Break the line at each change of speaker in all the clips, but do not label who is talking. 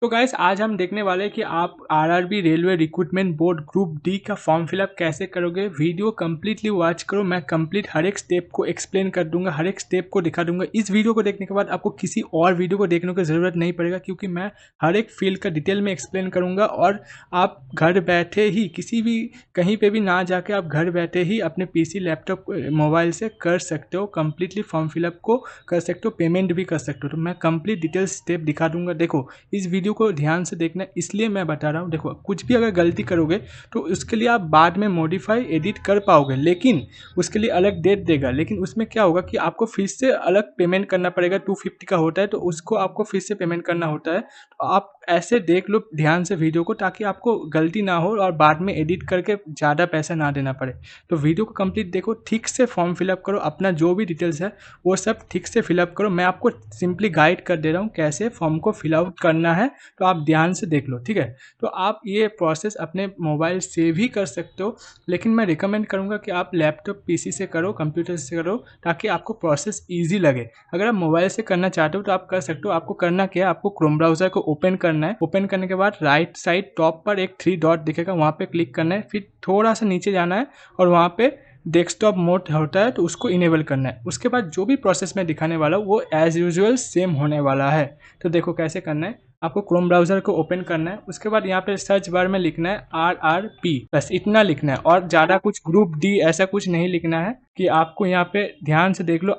तो गाइस आज हम देखने वाले हैं कि आप RRB railway recruitment board group D का फॉर्म फिलअप कैसे करोगे। वीडियो कंप्लीटली वॉच करो, मैं कंप्लीट हर एक स्टेप को एक्सप्लेन कर दूंगा, हर एक स्टेप को दिखा दूंगा। इस वीडियो को देखने के बाद आपको किसी और वीडियो को देखने की ज़रूरत नहीं पड़ेगा, क्योंकि मैं हर एक फील्ड का डिटेल में एक्सप्लेन करूँगा और आप घर बैठे ही किसी भी कहीं पर भी ना जाके आप घर बैठे ही अपने PC लैपटॉप मोबाइल से कर सकते हो, कम्प्लीटली फॉर्म फिलअप को कर सकते हो, पेमेंट भी कर सकते हो। तो मैं कंप्लीट डिटेल स्टेप दिखा दूंगा। देखो इस वीडियो को ध्यान से देखना, इसलिए मैं बता रहा हूँ। देखो कुछ भी अगर गलती करोगे तो उसके लिए आप बाद में मॉडिफाई एडिट कर पाओगे, लेकिन उसके लिए अलग डेट देगा। लेकिन उसमें क्या होगा कि आपको फिर से अलग पेमेंट करना पड़ेगा। 250 का होता है तो उसको आपको फिर से पेमेंट करना होता है। तो आप ऐसे देख लो ध्यान से वीडियो को, ताकि आपको गलती ना हो और बाद में एडिट करके ज़्यादा पैसा ना देना पड़े। तो वीडियो को कंप्लीट देखो, ठीक से फॉर्म फिलअप करो, अपना जो भी डिटेल्स है वो सब ठीक से फिलअप करो। मैं आपको सिंपली गाइड कर दे रहा हूँ कैसे फॉर्म को फिलअप करना है, तो आप ध्यान से देख लो, ठीक है। तो आप ये प्रोसेस अपने मोबाइल से भी कर सकते हो, लेकिन मैं रिकमेंड करूँगा कि आप लैपटॉप PC से करो, कंप्यूटर से करो, ताकि आपको प्रोसेस ईजी लगे। अगर आप मोबाइल से करना चाहते हो तो आप कर सकते हो। आपको करना क्या है, आपको क्रोम ब्राउज़र को ओपन करना है। ओपन करने के बाद राइट साइड टॉप पर एक 3 डॉट दिखेगा, वहाँ पे क्लिक करना है। फिर थोड़ा सा नीचे जाना है और वहाँ पे डेस्कटॉप मोड होता है तो उसको इनेबल करना है। उसके बाद जो भी प्रोसेस मैं दिखाने वाला हूँ वो एज़ यूजुअल सेम होने वाला है। तो देखो कैसे करना है। आपको क्रोम ब्राउज़र को ओपन करना है, उसके बाद यहाँ पे सर्च बार में लिखना है RRP, बस इतना लिखना है और ज़्यादा कुछ ग्रुप D ऐसा कुछ नहीं लिखना है। कि आपको यहाँ पे ध्यान से देख लो,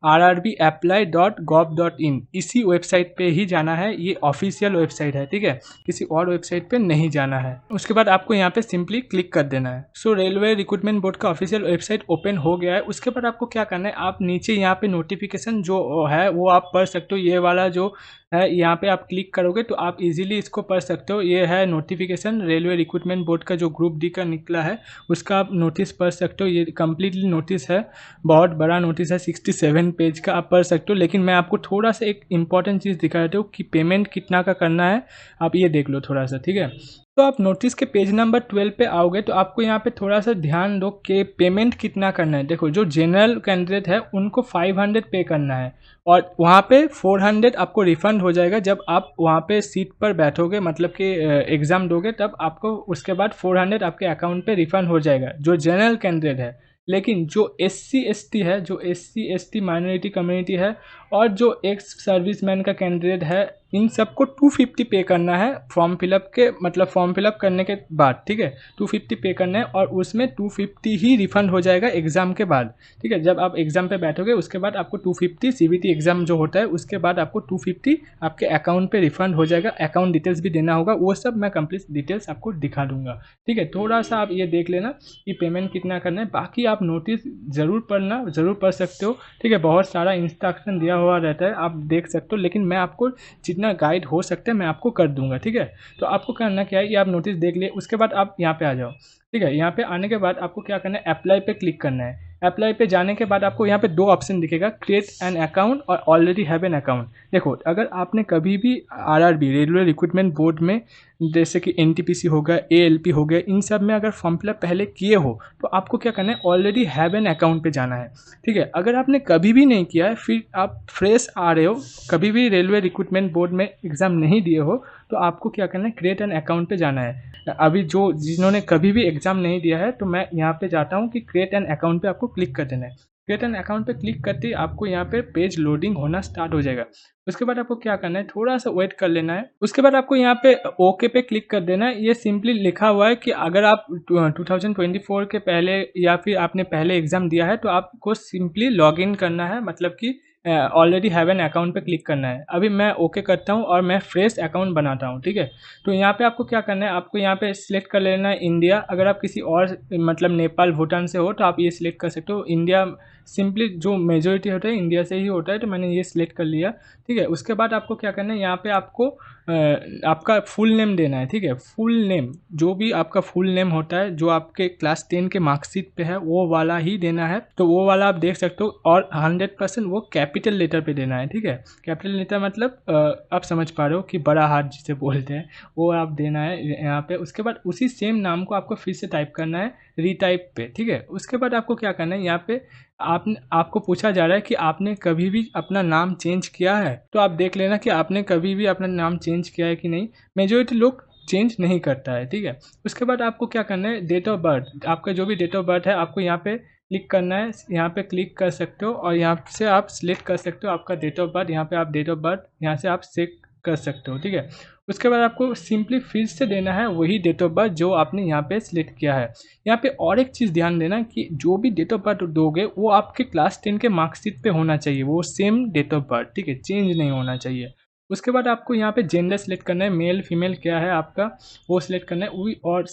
rrbapply.gov.in इसी वेबसाइट पे ही जाना है। ये ऑफिशियल वेबसाइट है, ठीक है, किसी और वेबसाइट पे नहीं जाना है। उसके बाद आपको यहाँ पे सिंपली क्लिक कर देना है। सो रेलवे रिक्रूटमेंट बोर्ड का ऑफिशियल वेबसाइट ओपन हो गया है। उसके बाद आपको क्या करना है, आप नीचे यहाँ पे नोटिफिकेशन जो है वो आप पढ़ सकते हो। ये वाला जो है यहाँ पे आप क्लिक करोगे तो आप इजीली इसको पढ़ सकते हो। ये है नोटिफिकेशन, रेलवे रिक्रूटमेंट बोर्ड का जो ग्रुप D का निकला है उसका आप नोटिस पढ़ सकते हो। ये कम्प्लीटली नोटिस है, बहुत बड़ा नोटिस है, 67 पेज का, आप पढ़ सकते हो। लेकिन मैं आपको थोड़ा सा एक इंपॉर्टेंट चीज़ दिखा देता हूँ कि पेमेंट कितना का करना है। आप ये देख लो थोड़ा सा, ठीक है। तो आप नोटिस के पेज नंबर 12 पे आओगे तो आपको यहाँ पे थोड़ा सा ध्यान दो कि पेमेंट कितना करना है। देखो जो जनरल कैंडिडेट है उनको 500 पे करना है और वहाँ पे 400 आपको रिफंड हो जाएगा जब आप वहाँ पे सीट पर बैठोगे, मतलब कि एग्ज़ाम दोगे, तब आपको उसके बाद 400 आपके अकाउंट पे रिफंड हो जाएगा जो जनरल कैंडिडेट है। लेकिन जो SC ST है, जो SC ST माइनॉरिटी कम्युनिटी है और जो एक्स सर्विसमैन का कैंडिडेट है, इन सबको 250 पे करना है फॉर्म फिलअप के, मतलब फॉर्म फिलअप करने के बाद, ठीक है। 250 पे करना है और उसमें 250 ही रिफंड हो जाएगा एग्ज़ाम के बाद, ठीक है। जब आप एग्ज़ाम पे बैठोगे उसके बाद आपको 250 CBT एग्ज़ाम जो होता है उसके बाद आपको 250 आपके अकाउंट पे रिफंड हो जाएगा। अकाउंट डिटेल्स भी देना होगा, वो सब मैं कंप्लीट डिटेल्स आपको दिखा दूंगा, ठीक है। थोड़ा सा आप ये देख लेना कि पेमेंट कितना करना है। बाकी आप नोटिस ज़रूर पढ़ना, ज़रूर पढ़ सकते हो, ठीक है। बहुत सारा इंस्ट्रक्शन दिया हुआ रहता है, आप देख सकते हो, लेकिन मैं आपको जितना गाइड हो सकता है मैं आपको कर दूंगा, ठीक है। तो आपको करना क्या है, ये आप नोटिस देख लिए, उसके बाद आप यहाँ पे आ जाओ, ठीक है। यहाँ पे आने के बाद आपको क्या करना है, अप्लाई पे क्लिक करना है। अप्लाई पे जाने के बाद आपको यहाँ पे 2 ऑप्शन दिखेगा, क्रिएट एन अकाउंट और ऑलरेडी हैव एन अकाउंट। देखो अगर आपने कभी भी RRB रेलवे रिक्रूटमेंट बोर्ड में, जैसे कि NTPC हो गया, ALP हो गया, इन सब में अगर फॉर्म फिलअप पहले किए हो तो आपको क्या करना है, ऑलरेडी हैव एन अकाउंट पे जाना है, ठीक है। अगर आपने कभी भी नहीं किया है, फिर आप फ्रेश आ रहे हो, कभी भी रेलवे रिक्रूटमेंट बोर्ड में एग्ज़ाम नहीं दिए हो, तो आपको क्या करना है, क्रिएट एन अकाउंट पे जाना है। अभी जो जिन्होंने कभी भी एग्ज़ाम नहीं दिया है तो मैं यहाँ पे जाता हूँ कि क्रिएट एन अकाउंट पे आपको क्लिक कर देना है। क्रिएट एन अकाउंट पे क्लिक करते ही आपको यहाँ पे पेज लोडिंग होना स्टार्ट हो जाएगा। उसके बाद आपको क्या करना है, थोड़ा सा वेट कर लेना है। उसके बाद आपको यहाँ पे ओके पे क्लिक कर देना है। ये सिंपली लिखा हुआ है कि अगर आप 2024 के पहले या फिर आपने पहले एग्ज़ाम दिया है तो आपको सिंपली लॉग इन करना है, मतलब कि ऑलरेडी हैव एन अकाउंट पे क्लिक करना है। अभी मैं ओके करता हूँ और मैं फ्रेश अकाउंट बनाता हूँ, ठीक है। तो यहाँ पे आपको क्या करना है, आपको यहाँ पे सिलेक्ट कर लेना है इंडिया। अगर आप किसी और मतलब नेपाल भूटान से हो तो आप ये सिलेक्ट कर सकते हो। इंडिया सिंपली जो मेजोरिटी होता है इंडिया से ही होता है, तो मैंने ये सिलेक्ट कर लिया, ठीक है। उसके बाद आपको क्या करना है, यहाँ पे आपको आपका फुल नेम देना है, ठीक है। फुल नेम, जो भी आपका फुल नेम होता है जो आपके क्लास 10 के मार्कशीट पे है वो वाला ही देना है, तो वो वाला आप देख सकते हो। और 100% वो कैपिटल लेटर पे देना है, ठीक है। कैपिटल लेटर मतलब आप समझ पा रहे हो कि बड़ा हाथ जिसे बोलते हैं, वो आप देना है यहाँ पे। उसके बाद उसी सेम नाम को आपको फिर से टाइप करना है रीटाइप पे, ठीक है। उसके बाद आपको क्या करना है, यहाँ पे आपको पूछा जा रहा है कि आपने कभी भी अपना नाम चेंज किया है, तो आप देख लेना कि आपने कभी भी अपना नाम चेंज किया है कि नहीं। मेजोरिटी लोग चेंज नहीं करता है, ठीक है। उसके बाद आपको क्या करना है, डेट ऑफ बर्थ, आपका जो भी डेट ऑफ बर्थ है आपको यहाँ पे क्लिक करना है। यहाँ पे क्लिक कर सकते हो और यहाँ से आप सिलेक्ट कर सकते हो आपका डेट ऑफ बर्थ। यहाँ पे आप डेट ऑफ बर्थ यहाँ से आप चेक कर सकते हो, ठीक है। उसके बाद आपको सिंपली फिर से देना है वही डेट ऑफ बर्थ जो आपने यहाँ पे सिलेक्ट किया है। यहाँ पे और एक चीज़ ध्यान देना कि जो भी डेट ऑफ बर्थ दोगे वो आपके क्लास 10 के मार्कशीट पे होना चाहिए, वो सेम डेट ऑफ बर्थ, ठीक है, चेंज नहीं होना चाहिए। उसके बाद आपको यहाँ पे जेंडर सेलेक्ट करना है, मेल फीमेल क्या है आपका वो सिलेक्ट करना है। वही और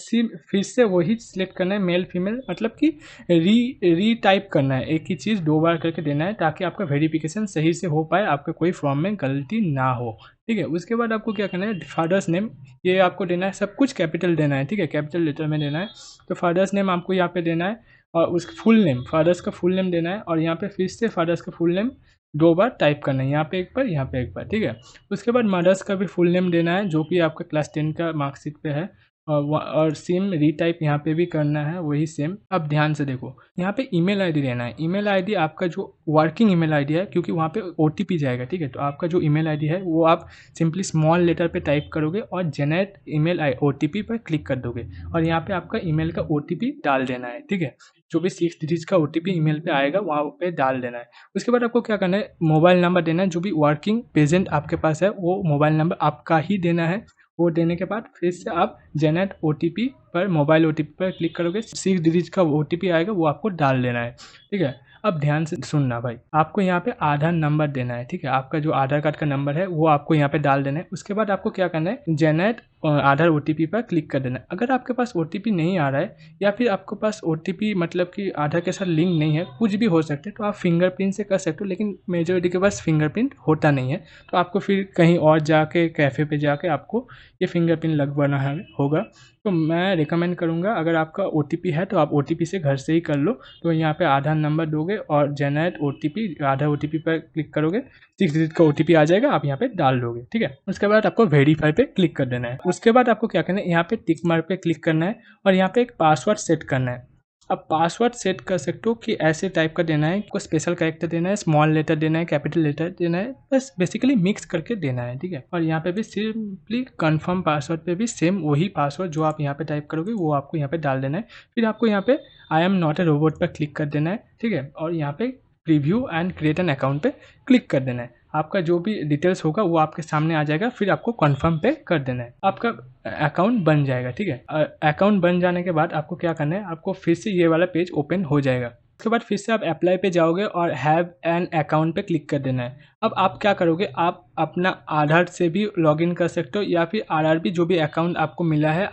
फिर से वही सिलेक्ट करना है मेल फीमेल, मतलब कि री टाइप करना है, एक ही चीज़ 2 बार करके देना है ताकि आपका वेरिफिकेशन सही से हो पाए, आपका कोई फॉर्म में गलती ना हो, ठीक है। उसके बाद आपको क्या करना है, फादर्स नेम ये आपको देना है, सब कुछ कैपिटल देना है, ठीक है, कैपिटल लेटर में देना है। तो फादर्स नेम आपको यहाँ पे देना है और उसका फुल नेम, फादर्स का फुल नेम देना है और यहाँ पे फिर से फादर्स का फुल नेम 2 बार टाइप करना है, यहाँ पे एक बार, यहाँ पे एक बार, ठीक है। उसके बाद मदर्स का भी फुल नेम देना है जो कि आपका क्लास 10 का मार्कशीट पे है और सेम रीटाइप यहाँ पे भी करना है वही सेम। अब ध्यान से देखो, यहाँ पे ईमेल आईडी देना है। ईमेल आईडी आपका जो वर्किंग ईमेल आईडी है, क्योंकि वहाँ पे ओटीपी जाएगा, ठीक है। तो आपका जो ईमेल आईडी है वो आप सिंपली स्मॉल लेटर पे टाइप करोगे और जनरेट ईमेल ओटीपी पर क्लिक कर दोगे और यहाँ पे आपका ईमेल का ओटीपी डाल देना है, ठीक है। जो भी 6 डिजिट का ओटीपी ईमेल पे आएगा वहाँ पे डाल देना है। उसके बाद आपको क्या करना है, मोबाइल नंबर देना है, जो भी वर्किंग प्रेजेंट आपके पास है वो मोबाइल नंबर आपका ही देना है। वो देने के बाद फिर से आप जनरेट ओटीपी पर, मोबाइल ओटीपी पर क्लिक करोगे, 6 डिजिट का ओटीपी आएगा वो आपको डाल देना है, ठीक है। अब ध्यान से सुनना भाई, आपको यहाँ पे आधार नंबर देना है, ठीक है। आपका जो आधार कार्ड का नंबर है वो आपको यहाँ पे डाल देना है। उसके बाद आपको क्या करना है, जनरेट आधार ओटीपी पर क्लिक कर देना है। अगर आपके पास ओटीपी नहीं आ रहा है या फिर आपके पास ओटीपी मतलब कि आधार के साथ लिंक नहीं है, कुछ भी हो सकते हैं, तो आप फिंगरप्रिंट से कर सकते हो, लेकिन मेजोरिटी के पास फिंगरप्रिंट होता नहीं है, तो आपको फिर कहीं और जाके कैफ़े पे जाके आपको ये फिंगरप्रिंट लगवाना होगा। तो मैं रिकमेंड करूँगा, अगर आपका ओटीपी है तो आप ओटीपी से घर से ही कर लो। तो यहाँ पे आधार नंबर दोगे और जनरेट ओटीपी, आधार ओटीपी पर क्लिक करोगे, 6 डिजिट का ओटीपी आ जाएगा, आप यहाँ पे डाल दोगे, ठीक है। उसके बाद आपको वेरीफाई पे क्लिक कर देना है। उसके बाद आपको क्या करना है, यहाँ पे टिक मार्क पे क्लिक करना है और यहाँ पे एक पासवर्ड सेट करना है। अब पासवर्ड सेट कर सकते हो कि ऐसे टाइप का देना है, कोई स्पेशल कैरेक्टर देना है, स्मॉल लेटर देना है, कैपिटल लेटर देना है, बस बेसिकली मिक्स करके देना है, ठीक है। और यहाँ पे भी सिंपली कंफर्म पासवर्ड पे भी सेम वही पासवर्ड जो आप यहाँ पे टाइप करोगे वो आपको यहाँ पे डाल देना है। फिर आपको यहाँ पे I am not a robot पर क्लिक कर देना है, ठीक है। और यहाँ पे preview and create an account पे क्लिक कर देना है। आपका जो भी डिटेल्स होगा वो आपके सामने आ जाएगा, फिर आपको कन्फर्म पे कर देना है, आपका अकाउंट बन जाएगा, ठीक है। अकाउंट बन जाने के बाद आपको क्या करना है, आपको फिर से ये वाला पेज ओपन हो जाएगा। उसके बाद फिर से आप अप्लाई पे जाओगे और हैव एन अकाउंट पे क्लिक कर देना है। अब आप क्या करोगे, आप अपना आधार से भी लॉगिन कर सकते हो या फिर आरआरबी जो भी अकाउंट आपको मिला है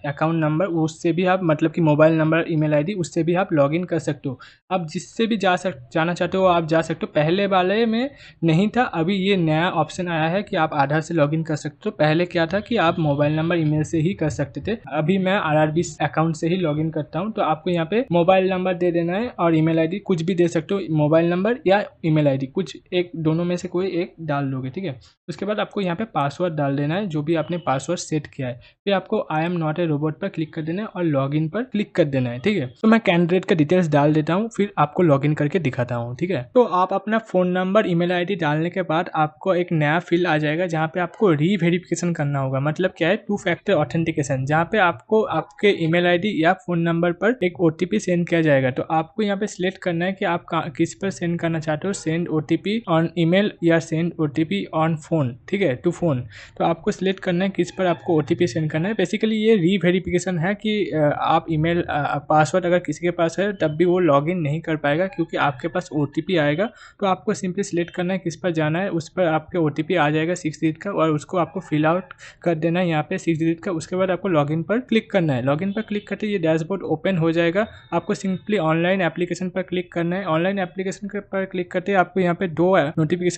अकाउंट नंबर, उससे भी आप मतलब कि मोबाइल नंबर, ईमेल आईडी, उससे भी आप लॉगिन कर सकते हो। आप जिससे भी जाना चाहते हो आप जा सकते हो। पहले वाले में नहीं था, अभी ये नया ऑप्शन आया है कि आप आधार से लॉगिन कर सकते हो। पहले क्या था कि आप मोबाइल नंबर, ईमेल से ही कर सकते थे। अभी मैं आरआरबी अकाउंट से ही लॉगिन करता हूँ। तो आपको यहाँ पे मोबाइल नंबर दे देना है और ईमेल आईडी कुछ भी दे सकते हो, मोबाइल नंबर या ईमेल आईडी, कुछ एक दोनों में से कोई एक डाल दोगे, ठीक है। उसके बाद आपको यहाँ पे पासवर्ड डाल देना है, जो भी आपने पासवर्ड सेट किया है। फिर आपको I am not a robot पर क्लिक कर देना है और लॉगिन पर क्लिक कर देना है, ठीक है। तो मैं कैंडिडेट का डिटेल्स डाल देता हूँ, फिर आपको लॉगिन करके दिखाता हूँ, ठीक है। तो आप अपना फ़ोन नंबर, ईमेल आईडी डालने के बाद आपको एक नया फील्ड आ जाएगा जहाँ पे आपको रीवेरिफिकेशन करना होगा। मतलब क्या है, 2 फैक्टर ऑथेंटिकेशन, जहाँ पे आपको आपके ईमेल आईडी या फ़ोन नंबर पर एक ओटीपी सेंड किया जाएगा। तो आपको यहाँ पे सिलेक्ट करना है कि आप किस पर सेंड करना चाहते हो, सेंड ओटीपी ऑन ईमेल या सेंड ओटीपी ऑन फोन, ठीक है, टू फोन। तो आपको सिलेक्ट करना है किस पर आपको ओटीपी सेंड करना है। बेसिकली ये रीवेरिफिकेशन है कि आप ईमेल पासवर्ड अगर किसी के पास है तब भी वो लॉगिन नहीं कर पाएगा, क्योंकि आपके पास ओटीपी आएगा। तो आपको सिंपली सिलेक्ट करना है किस पर जाना है, उस पर आपके ओटीपी आ जाएगा 6 डिजिट का, और उसको आपको फिल आउट कर देना है यहाँ पे 6 डिजिट का। उसके बाद आपको लॉगिन पर क्लिक करना है। लॉगिन पर क्लिक करते ये डैशबोर्ड ओपन हो जाएगा। आपको सिंपली ऑनलाइन एप्लीकेशन पर क्लिक करना है। ऑनलाइन एप्लीकेशन पर क्लिक करते आपको यहाँ पे 2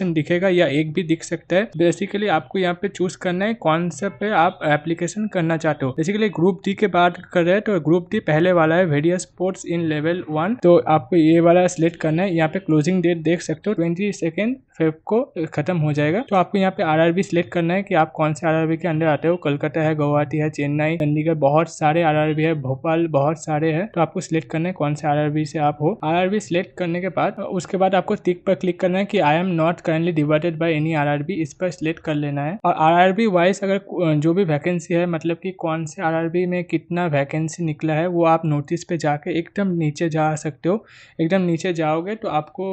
एप्लीकेशन दिखेगा या एक भी दिख सकता है। बेसिकली आपको यहाँ पे चूज करना है कौन सा पे आप एप्लीकेशन करना चाहते हो। बेसिकली ग्रुप डी के बात कर रहे हैं तो ग्रुप डी पहले वाला है वेरियस स्पोर्ट्स इन लेवल 1, तो आपको ये वाला सिलेक्ट करना है। यहाँ पे क्लोजिंग डेट देख सकते हो 22 फेब को खत्म हो जाएगा। तो आपको यहाँ पे आरआरबी सिलेक्ट करना है कि आप कौन से आरआरबी के अंदर आते हो। कोलकाता है, गुवाहाटी है, चेन्नई, चंडीगढ़, बहुत सारे आरआरबी है, भोपाल बहुत सारे हैं। तो आपको सिलेक्ट करना है कौन से आरआरबी से आप हो। आरआरबी सिलेक्ट करने के बाद उसके बाद आपको टिक पर क्लिक करना है कि I am not currently divided by any RRB, इस पर सिलेक्ट कर लेना है। और आरआरबी वाइज अगर जो भी वैकेंसी है, मतलब कि कौन से आरआरबी में कितना वैकेंसी निकला है, वो आप नोटिस पे जाके एकदम नीचे जा सकते हो। एकदम नीचे जाओगे तो आपको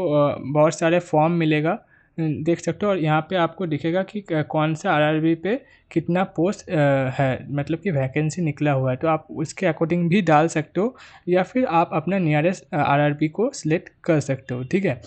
बहुत सारे फॉर्म मिलेगा, देख सकते हो। और यहाँ पे आपको दिखेगा कि कौन सा आरआरबी पे कितना पोस्ट है, मतलब कि वैकेंसी निकला हुआ है। तो आप उसके अकॉर्डिंग भी डाल सकते हो या फिर आप अपना नियरेस्ट आरआरबी को सिलेक्ट कर सकते हो, ठीक है।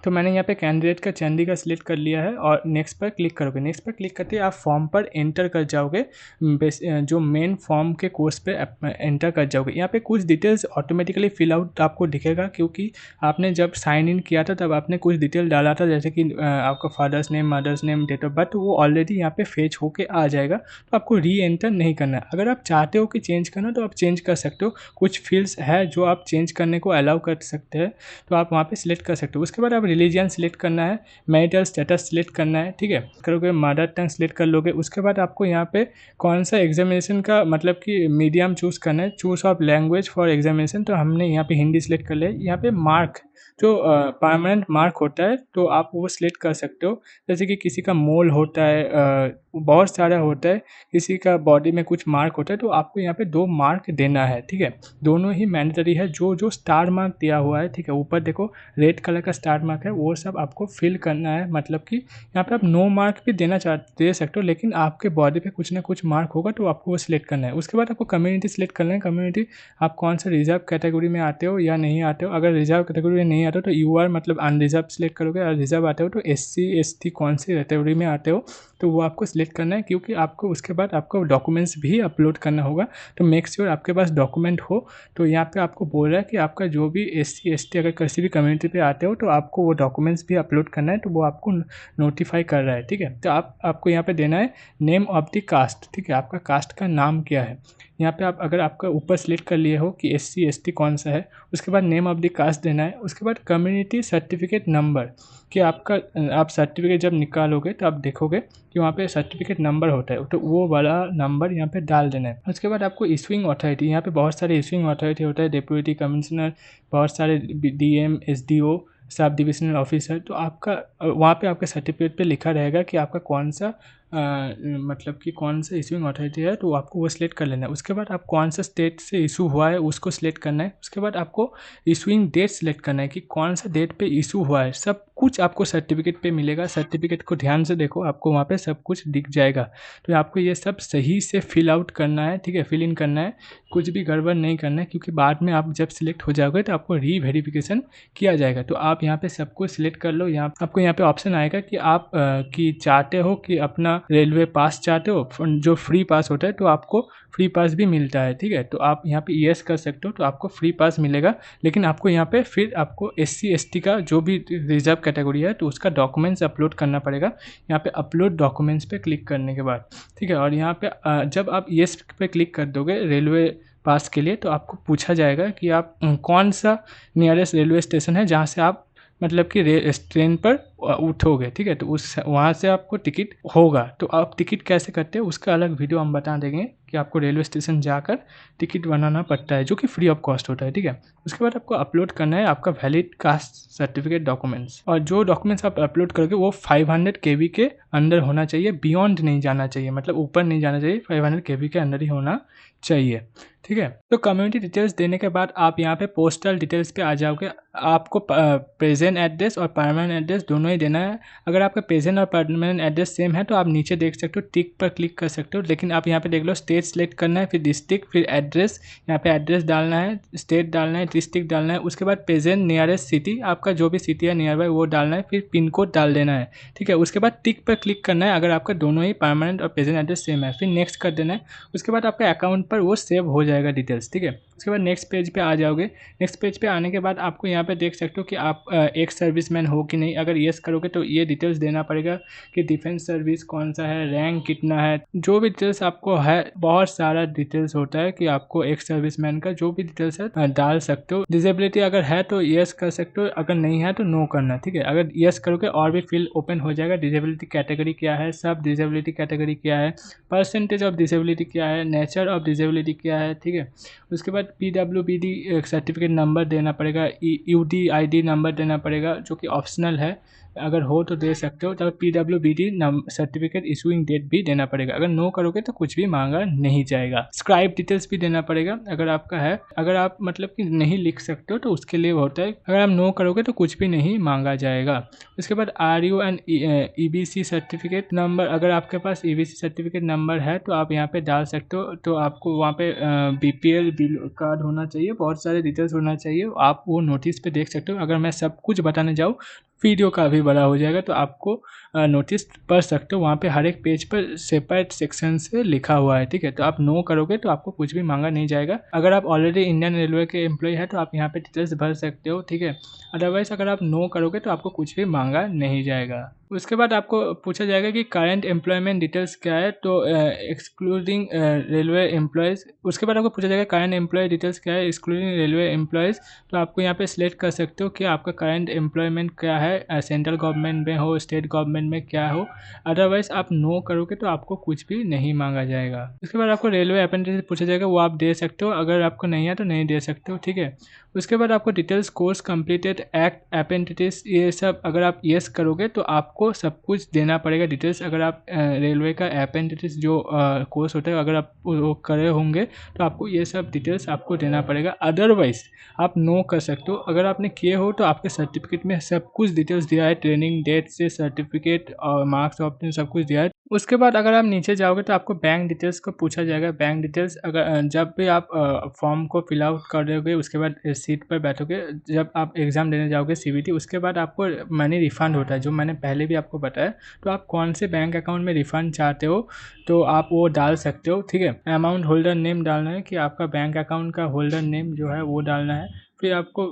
तो मैंने यहाँ पे कैंडिडेट का चंडीगढ़ सिलेक्ट कर लिया है और नेक्स्ट पर क्लिक करोगे। नेक्स्ट पर क्लिक करते ही आप फॉर्म पर एंटर कर जाओगे, जो मेन फॉर्म के कोर्स पे एंटर कर जाओगे। यहाँ पे कुछ डिटेल्स ऑटोमेटिकली फिल आउट आपको दिखेगा, क्योंकि आपने जब साइन इन किया था तब आपने कुछ डिटेल डाला था, जैसे कि आपका father's name, mother's name, date of birth, वो ऑलरेडी यहाँ पे फेच होके आ जाएगा। तो आपको री एंटर नहीं करना है। अगर आप चाहते हो कि चेंज करना तो आप चेंज कर सकते हो। कुछ फील्ड्स है जो आप चेंज करने को अलाउ कर सकते हैं, तो आप वहाँ पे सिलेक्ट कर सकते हो। उसके बाद आप रिलीजन सिलेक्ट करना है, मैरिटल स्टेटस सिलेक्ट करना है, ठीक है। करोगे मदर टंग सिलेक्ट कर लोगे। उसके बाद आपको यहाँ पे कौन सा एग्जामिनेशन का मतलब कि मीडियम चूज करना है, choose of language for examination. तो हमने यहाँ पे हिंदी सिलेक्ट कर लिया। यहाँ पे मार्क जो परमानेंट मार्क होता है तो आप वो सिलेक्ट कर सकते हो। जैसे कि किसी का मोल होता है, बहुत सारा होता है, किसी का बॉडी में कुछ मार्क होता है, तो आपको यहाँ पे 2 मार्क देना है, ठीक है। दोनों ही मैंडेटरी है। जो स्टार मार्क दिया हुआ है, ठीक है, ऊपर देखो रेड कलर का स्टार मार्क है, वो सब आपको फिल करना है। मतलब कि यहाँ पे आप 9 मार्क भी दे सकते हो, लेकिन आपके बॉडी पे कुछ ना कुछ मार्क होगा तो आपको वो सिलेक्ट करना है। उसके बाद आपको कम्युनिटी सिलेक्ट करना है। कम्युनिटी आप कौन सा रिजर्व कैटेगरी में आते हो या नहीं आते हो। अगर रिजर्व कैटेगरी में नहीं आते हो तो यूआर मतलब अनरिजर्व सिलेक्ट करोगे। और रिजर्व आते हो तो SC ST कौन सी कैटेगरी में आते हो तो वो आपको सिलेक्ट करना है, क्योंकि आपको उसके बाद आपको डॉक्यूमेंट्स भी अपलोड करना होगा। तो मेक श्योर आपके पास डॉक्यूमेंट हो। तो यहाँ पे आपको बोल रहा है कि आपका जो भी SC ST अगर किसी भी कम्युनिटी पे आते हो तो आपको वो डॉक्यूमेंट्स भी अपलोड करना है, तो वो आपको नोटिफाई कर रहा है, ठीक है। तो आपको यहाँ पे देना है नेम ऑफ द कास्ट, ठीक है, आपका कास्ट का नाम क्या है। यहाँ पे आप अगर आपका ऊपर सिलेक्ट कर लिए हो कि SC ST कौन सा है, उसके बाद नेम ऑफ द कास्ट देना है। उसके बाद कम्युनिटी सर्टिफिकेट नंबर, कि आप सर्टिफिकेट जब निकालोगे तो आप देखोगे कि वहाँ पे सर्टिफिकेट नंबर होता है, तो वो वाला नंबर यहाँ पे डाल देना है। उसके बाद आपको इशूइंग अथॉरिटी, यहाँ पे बहुत सारे इशूइंग अथॉरिटी होता है, डिप्टी कमिश्नर, बहुत सारे DM SDO, sub divisional officer. तो आपका वहाँ पे आपके सर्टिफिकेट पे लिखा रहेगा कि आपका कौन सा मतलब कि कौन सा इशूइंग अथॉरिटी है, तो आपको वो सिलेक्ट कर लेना है। उसके बाद आप कौन सा स्टेट से इशू हुआ है उसको सिलेक्ट करना है। उसके बाद आपको इशूइंग डेट सिलेक्ट करना है कि कौन सा डेट पे इशू हुआ है। सब कुछ आपको सर्टिफिकेट पे मिलेगा। सर्टिफिकेट को ध्यान से देखो, आपको वहाँ पे सब कुछ दिख जाएगा। तो आपको ये सब सही से फिल आउट करना है, ठीक है, फिल इन करना है, कुछ भी गड़बड़ नहीं करना है, क्योंकि बाद में आप जब सिलेक्ट हो जाओगे तो आपको रीवेरिफिकेशन किया जाएगा। तो आप यहाँ पे सब कुछ सिलेक्ट कर लो। यहाँ आपको यहाँ पे ऑप्शन आएगा कि आप कि चाहते हो कि अपना रेलवे पास चाहते हो, जो फ्री पास होता है, तो आपको फ्री पास भी मिलता है, ठीक है। तो आप यहाँ पे येस कर सकते हो, तो आपको फ्री पास मिलेगा। लेकिन आपको यहाँ पे फिर आपको SC ST का जो भी रिजर्व कैटेगरी है तो उसका डॉक्यूमेंट्स अपलोड करना पड़ेगा। यहाँ पे अपलोड डॉक्यूमेंट्स पे क्लिक करने के बाद, ठीक है। और यहाँ पे जब आप येस पे क्लिक कर दोगे रेलवे पास के लिए, तो आपको पूछा जाएगा कि आप कौन सा नियरेस्ट रेलवे स्टेशन है जहाँ से आप मतलब कि ट्रेन पर उठोगे, ठीक है। तो उस वहाँ से आपको टिकट होगा। तो आप टिकट कैसे करते हैं उसका अलग वीडियो हम बता देंगे कि आपको रेलवे स्टेशन जाकर टिकट बनाना पड़ता है, जो कि फ्री ऑफ कॉस्ट होता है, ठीक है। उसके बाद आपको अपलोड करना है आपका वैलिड कास्ट सर्टिफिकेट डॉक्यूमेंट्स, और जो डॉक्यूमेंट्स आप अपलोड करोगे वो 500 KB के अंदर होना चाहिए, बियॉन्ड नहीं जाना चाहिए, मतलब ऊपर नहीं जाना चाहिए, 500 KB के अंदर ही होना चाहिए, ठीक है। तो कम्युनिटी डिटेल्स देने के बाद आप यहाँ पे पोस्टल डिटेल्स पे आ जाओगे। आपको प्रेजेंट एड्रेस और परमानेंट एड्रेस दोनों ही देना है। अगर आपका प्रेजेंट और परमानेंट एड्रेस सेम है तो आप नीचे देख सकते हो, टिक पर क्लिक कर सकते हो। लेकिन आप यहाँ पे देख लो, स्टेट सेलेक्ट करना है, फिर डिस्ट्रिक्ट, फिर एड्रेस, यहाँ पे एड्रेस डालना है, स्टेट डालना है, डिस्ट्रिक्ट डालना है। उसके बाद प्रेजेंट नियरेस्ट सिटी, आपका जो भी सिटी है नियर बाय वो डालना है, फिर पिन कोड डाल देना है, ठीक है। उसके बाद टिक पर क्लिक करना है अगर आपका दोनों ही परमानेंट और प्रेजेंट एड्रेस सेम है, फिर नेक्स्ट कर देना है। उसके बाद आपका अकाउंट पर वो सेव हो जाएगा डिटेल्स, ठीक है। उसके बाद नेक्स्ट पेज पे आ जाओगे। नेक्स्ट पेज पे आने के बाद आपको यहाँ पे देख सकते हो कि आप एक सर्विसमैन हो कि नहीं। अगर येस करोगे तो ये डिटेल्स देना पड़ेगा कि डिफेंस सर्विस कौन सा है, रैंक कितना है, जो भी डिटेल्स आपको है। बहुत सारा डिटेल्स होता है कि आपको एक सर्विसमैन का जो भी डिटेल्स है डाल सकते हो। डिसेबिलिटी अगर है तो येस कर सकते हो, अगर नहीं है तो नो करना, ठीक है। अगर येस करोगे और भी फील्ड ओपन हो जाएगा। डिसेबिलिटी कैटेगरी क्या है, सब डिसेबिलिटी कैटेगरी क्या है, परसेंटेज ऑफ डिसेबिलिटी क्या है, नेचर ऑफ डिसेबिलिटी क्या है, ठीक है। उसके बाद PWBD सर्टिफिकेट नंबर देना पड़ेगा, UDID नंबर देना पड़ेगा जो कि ऑप्शनल है, अगर हो तो दे सकते हो। तो PWBD सर्टिफिकेट इशूइंग डेट भी देना पड़ेगा। अगर नो करोगे तो कुछ भी मांगा नहीं जाएगा। स्क्राइब डिटेल्स भी देना पड़ेगा अगर आपका है। अगर आप मतलब कि नहीं लिख सकते हो तो उसके लिए होता है। अगर आप नो करोगे तो कुछ भी नहीं मांगा जाएगा। उसके बाद RU and EBC certificate number, अगर आपके पास EBC सर्टिफिकेट नंबर है तो आप यहाँ पे डाल सकते हो। तो आपको वहाँ पे BPL बिल कार्ड होना चाहिए, बहुत सारे डिटेल्स होना चाहिए, आप वो नोटिस पे देख सकते हो। अगर मैं सब कुछ बताने जाऊँ वीडियो का भी बड़ा हो जाएगा, तो आपको नोटिस पढ़ सकते हो। वहाँ पे हर एक पेज पर सेपरेट सेक्शन से लिखा हुआ है, ठीक है। तो आप नो करोगे तो आपको कुछ भी मांगा नहीं जाएगा। अगर आप ऑलरेडी इंडियन रेलवे के एम्प्लॉय है तो आप यहाँ पे डिटेल्स भर सकते हो, ठीक है। अदरवाइज अगर आप नो करोगे तो आपको कुछ भी मांगा नहीं जाएगा। उसके बाद आपको पूछा जाएगा कि करंट एम्प्लॉयमेंट डिटेल्स क्या है, तो एक्सक्लूडिंग रेलवे एम्प्लॉयज़। उसके बाद आपको पूछा जाएगा करंट एम्प्लॉय डिटेल्स क्या है, एक्सक्लूडिंग रेलवे एम्प्लॉयज़। तो आपको यहाँ पे सिलेक्ट कर सकते हो कि आपका करंट एम्प्लॉयमेंट क्या है, सेंट्रल गवर्नमेंट में हो, स्टेट गवर्नमेंट में क्या हो। अदरवाइज आप नो करोगे तो आपको कुछ भी नहीं मांगा जाएगा। उसके बाद आपको रेलवे अप्रेंटिस पूछा जाएगा, वो आप दे सकते हो। अगर आपको नहीं है तो नहीं दे सकते हो, ठीक है। उसके बाद आपको details course completed, act apprentice, ये सब अगर आप येस करोगे तो आपको सब कुछ देना पड़ेगा डिटेल्स। अगर आप रेलवे का अप्रेंटिस जो कोर्स होता है अगर आप वो करे होंगे तो आपको ये सब डिटेल्स आपको देना पड़ेगा। अदरवाइज आप नो कर सकते हो। अगर आपने किए हो तो आपके सर्टिफिकेट में सब कुछ डिटेल्स दिया है, ट्रेनिंग डेट से सर्टिफिकेट और मार्क्स ऑप्शन सब कुछ दिया है। उसके बाद अगर आप नीचे जाओगे तो आपको बैंक डिटेल्स को पूछा जाएगा। बैंक डिटेल्स अगर जब भी आप फॉर्म को फिल आउट करोगे, उसके बाद सीट पर बैठोगे, जब आप एग्ज़ाम देने जाओगे CBT, उसके बाद आपको मनी रिफ़ंड होता है, जो मैंने पहले भी आपको बताया। तो आप कौन से बैंक अकाउंट में रिफ़ंड चाहते हो तो आप वो डाल सकते हो, ठीक है। अमाउंट होल्डर नेम डालना है कि आपका बैंक अकाउंट का होल्डर नेम जो है वो डालना है। फिर आपको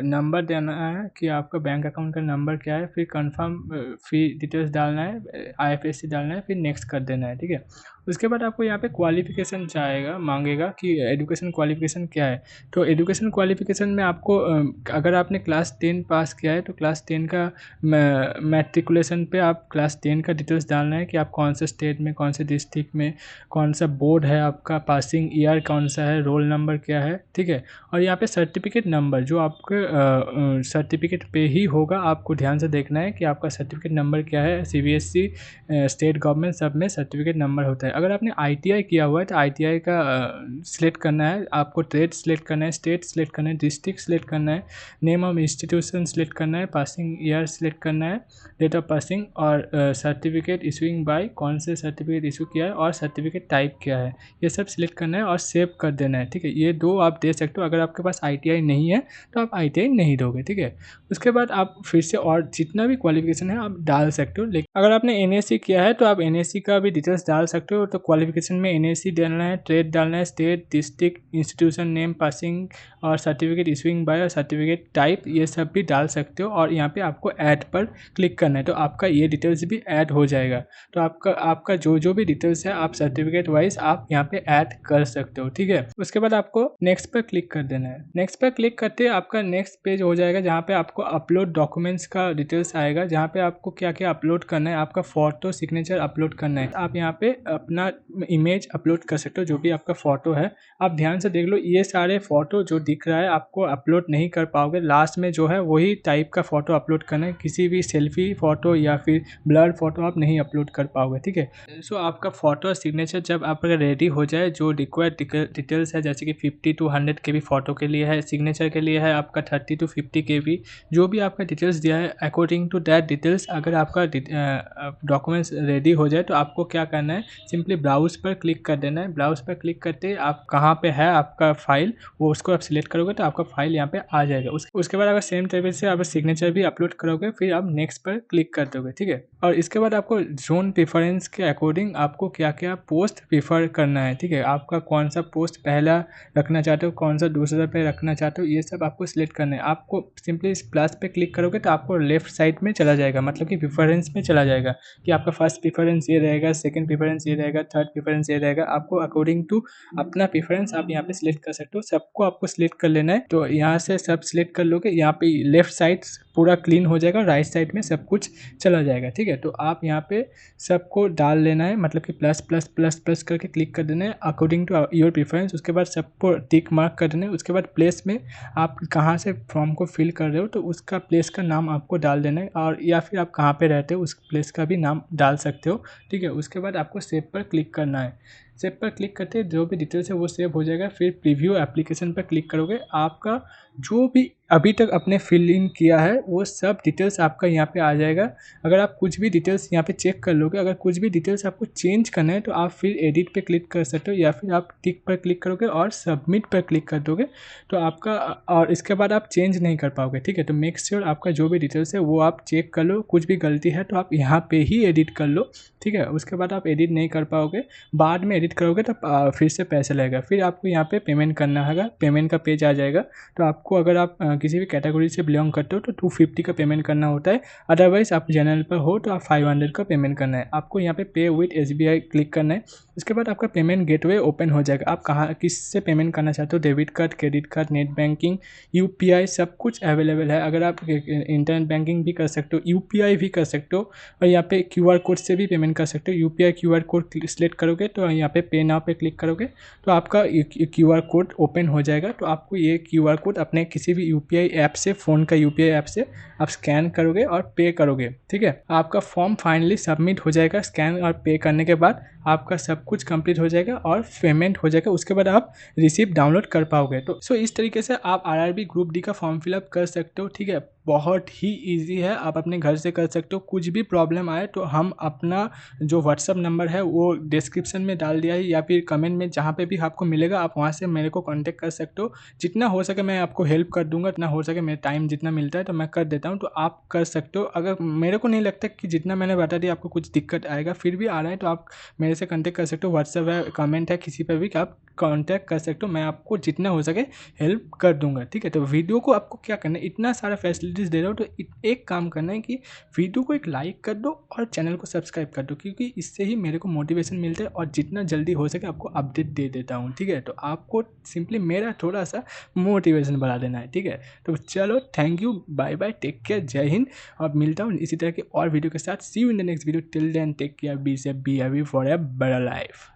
नंबर देना है कि आपका बैंक अकाउंट का नंबर क्या है। फिर कंफर्म फी डिटेल्स डालना है, IFSC डालना है, फिर नेक्स्ट कर देना है, ठीक है। उसके बाद आपको यहाँ पे क्वालिफ़िकेशन चाहेगा, मांगेगा कि एजुकेशन क्वालिफ़िकेशन क्या है। तो एजुकेशन क्वालिफ़िकेशन में आपको अगर आपने क्लास 10 पास किया है तो क्लास 10 का मैट्रिकुलेशन पे आप क्लास 10 का डिटेल्स डालना है कि आप कौन से स्टेट में, कौन से डिस्ट्रिक्ट में, कौन सा बोर्ड है आपका, पासिंग ईयर कौन सा है, रोल नंबर क्या है, ठीक है। और यहाँ पे सर्टिफिकेट नंबर जो आपके सर्टिफिकेट पे ही होगा, आपको ध्यान से देखना है कि आपका सर्टिफिकेट नंबर क्या है। CBSE स्टेट गवर्नमेंट सब में सर्टिफिकेट नंबर होता है। अगर आपने ITI किया हुआ है तो ITI का सिलेक्ट करना है, आपको ट्रेड सिलेक्ट करना है, स्टेट सिलेक्ट करना है, डिस्ट्रिक्ट सिलेक्ट करना है, नेम ऑफ इंस्टीट्यूशन सिलेक्ट करना है, पासिंग ईयर सिलेक्ट करना है, डेट ऑफ पासिंग, और सर्टिफिकेट इशूइंग बाय, कौन से सर्टिफिकेट इशू किया है, और सर्टिफिकेट टाइप क्या है, ये सब सिलेक्ट करना है और सेव कर देना है, ठीक है। ये 2 आप दे सकते हो। अगर आपके पास ITI नहीं है तो आप ITI नहीं दोगे, ठीक है। उसके बाद आप फिर से और जितना भी क्वालिफिकेशन है आप डाल सकते हो। लेकिन अगर आपने NSC किया है तो आप NSC का भी डिटेल्स डाल सकते हो। तो क्वालिफिकेशन में NSC डालना है, ट्रेड डालना है, state, district, institution name, passing और सर्टिफिकेट इशूइंग बाय और सर्टिफिकेट टाइप, ये सब भी डाल सकते हो। और यहाँ पे आपको ऐड पर क्लिक करना है तो आपका ये डिटेल्स भी ऐड हो जाएगा। तो आपका जो भी डिटेल्स है आप सर्टिफिकेट वाइज आप यहाँ पे ऐड कर सकते हो, ठीक है। उसके बाद आपको नेक्स्ट पर क्लिक कर देना है। नेक्स्ट पर क्लिक करते आपका नेक्स्ट पेज हो जाएगा जहाँ पे आपको अपलोड डॉक्यूमेंट्स का डिटेल्स आएगा, जहाँ पे आपको क्या क्या अपलोड करना है। आपका फ़ोटो सिग्नेचर अपलोड करना है। आप यहाँ पे अपना इमेज अपलोड कर सकते हो, जो भी आपका फ़ोटो है। आप ध्यान से देख लो, ये सारे फ़ोटो जो दिख रहा है आपको अपलोड नहीं कर पाओगे। लास्ट में जो है वही टाइप का फ़ोटो अपलोड करना है। किसी भी सेल्फी फ़ोटो या फिर ब्लर फ़ोटो आप नहीं अपलोड कर पाओगे, ठीक है। सो आपका फ़ोटो सिग्नेचर जब आपका रेडी हो जाए, जो रिक्वायर्ड डिटेल्स है जैसे कि 50 to 100 KB फ़ोटो के लिए है, सिग्नेचर के लिए है आपका 30 to 50 KB, जो भी आपका डिटेल्स दिया है अकॉर्डिंग टू दैट डिटेल्स। अगर आपका डॉक्यूमेंट्स रेडी हो जाए तो आपको क्या करना है, सिंपली ब्राउज पर क्लिक कर देना है। ब्राउज पर क्लिक करते ही आप कहाँ पे है आपका फाइल, वो उसको आप सिलेक्ट करोगे तो आपका फाइल यहाँ पे आ जाएगा। उसके बाद अगर सेम तरीके से आप सिग्नेचर भी अपलोड करोगे, फिर आप नेक्स्ट पर क्लिक कर दोगे, ठीक है। और इसके बाद आपको जोन प्रेफरेंस के अकॉर्डिंग आपको क्या क्या पोस्ट प्रीफर करना है, ठीक है। आपका कौन सा पोस्ट पहला रखना चाहते हो, कौन सा दूसरा पे रखना चाहते हो, ये सब आपको सिलेक्ट करना है। आपको सिंपली इस प्लस पे क्लिक करोगे तो आपको लेफ्ट साइड में चला जाएगा, मतलब कि प्रेफरेंस में चला जाएगा कि आपका फर्स्ट प्रेफरेंस ये रहेगा, सेकंड प्रेफरेंस ये रहेगा, थर्ड प्रेफरेंस ये रहेगा। आपको अकॉर्डिंग टू अपना प्रेफरेंस आप यहाँ पे सिलेक्ट कर सकते हो। सबको आपको सिलेक्ट कर लेना है। तो यहाँ से सब सिलेक्ट कर लोगे, यहाँ पे लेफ्ट साइड पूरा क्लीन हो जाएगा, राइट साइड में सब कुछ चला जाएगा, ठीक है। तो आप यहाँ पे सबको डाल लेना है, मतलब कि प्लस प्लस प्लस प्लस करके क्लिक कर देना है अकॉर्डिंग टू योर प्रेफरेंस। उसके बाद सबको टिक मार्क कर देना है। उसके बाद प्लेस में आप कहाँ से फॉर्म को फिल कर रहे हो तो उसका प्लेस का नाम आपको डाल देना है, और या फिर आप कहाँ पे रहते हो उस प्लेस का भी नाम डाल सकते हो, ठीक है। उसके बाद आपको सेव पर क्लिक करना है। सेव पर क्लिक करते जो भी डिटेल्स है वो सेव हो जाएगा। फिर प्रीव्यू एप्लीकेशन पर क्लिक करोगे, आपका जो भी अभी तक आपने फिल इन किया है वो सब डिटेल्स आपका यहाँ पे आ जाएगा। अगर आप कुछ भी डिटेल्स यहाँ पे चेक कर लोगे, अगर कुछ भी डिटेल्स आपको चेंज करना है तो आप फिर एडिट पे क्लिक कर सकते हो, या फिर आप टिक पर क्लिक करोगे और सबमिट पर क्लिक कर दोगे तो आपका, और इसके बाद आप चेंज नहीं कर पाओगे, ठीक है। तो मेक श्योर आपका जो भी डिटेल्स है वो आप चेक कर लो। कुछ भी गलती है तो आप यहाँ पे ही एडिट कर लो, ठीक है। उसके बाद आप एडिट नहीं कर पाओगे, बाद में एडिट करोगे तो फिर से पैसा लगेगा। फिर आपको यहाँ पे पेमेंट करना होगा, पेमेंट का पेज आ जाएगा। तो आपको अगर आप किसी भी कैटेगरी से बिलोंग करते हो तो 250 का पेमेंट करना होता है, अदरवाइज आप जनरल पर हो तो आप 500 का पेमेंट करना है। आपको यहाँ पे विथ SBI क्लिक करना है। उसके बाद आपका पेमेंट गेटवे ओपन हो जाएगा। आप कहाँ किससे पेमेंट करना चाहते हो, debit card, credit card, net banking, UPI सब कुछ अवेलेबल है। अगर आप इंटरनेट बैंकिंग भी कर सकते हो, UPI भी कर सकते हो, और यहाँ पे QR कोड से भी पेमेंट कर सकते हो। UPI QR कोड सिलेक्ट करोगे तो यहाँ पे नाउ पे क्लिक करोगे तो आपका QR कोड ओपन हो जाएगा। तो आपको ये QR कोड अपने किसी भी UPI ऐप से, फ़ोन का UPI ऐप से आप स्कैन करोगे और पे करोगे, ठीक है। आपका फॉर्म फाइनली सबमिट हो जाएगा। स्कैन और पे करने के बाद आपका सब कुछ कंप्लीट हो जाएगा और पेमेंट हो जाएगा। उसके बाद आप रिसीप्ट डाउनलोड कर पाओगे। तो इस तरीके से आप RRB ग्रुप डी का फॉर्म फिलअप कर सकते हो, ठीक है। बहुत ही इजी है, आप अपने घर से कर सकते हो। कुछ भी प्रॉब्लम आए तो हम अपना जो व्हाट्सअप नंबर है वो डिस्क्रिप्शन में डाल दिया है, या फिर कमेंट में जहाँ पे भी आपको मिलेगा आप वहाँ से मेरे को कांटेक्ट कर सकते हो। जितना हो सके मैं आपको हेल्प कर दूंगा, इतना हो सके मेरा टाइम जितना मिलता है तो मैं कर देता हूँ। तो आप कर सकते हो। अगर मेरे को नहीं लगता कि जितना मैंने बता दिया आपको कुछ दिक्कत आएगा, फिर भी आ रहा है तो आप मेरे से कांटेक्ट कर सकते हो। व्हाट्सअप है, कमेंट है, किसी पर भी आप कांटेक्ट कर सकते हो। मैं आपको जितना हो सके हेल्प कर दूंगा, ठीक है। तो वीडियो को आपको क्या करना है, इतना सारा फैसिलिटीज़ दे रहा हूँ तो एक काम करना है कि वीडियो को एक लाइक कर दो और चैनल को सब्सक्राइब कर दो, क्योंकि इससे ही मेरे को मोटिवेशन मिलता है और जितना जल्दी हो सके आपको अपडेट दे देता हूँ, ठीक है। तो आपको सिंपली मेरा थोड़ा सा मोटिवेशन बढ़ा देना है, ठीक है। तो चलो, thank you, bye bye, take care, जय हिंद। और मिलता हूँ इसी तरह के और वीडियो के साथ। See you in the next video. Till then take care, be safe, be happy for a better life.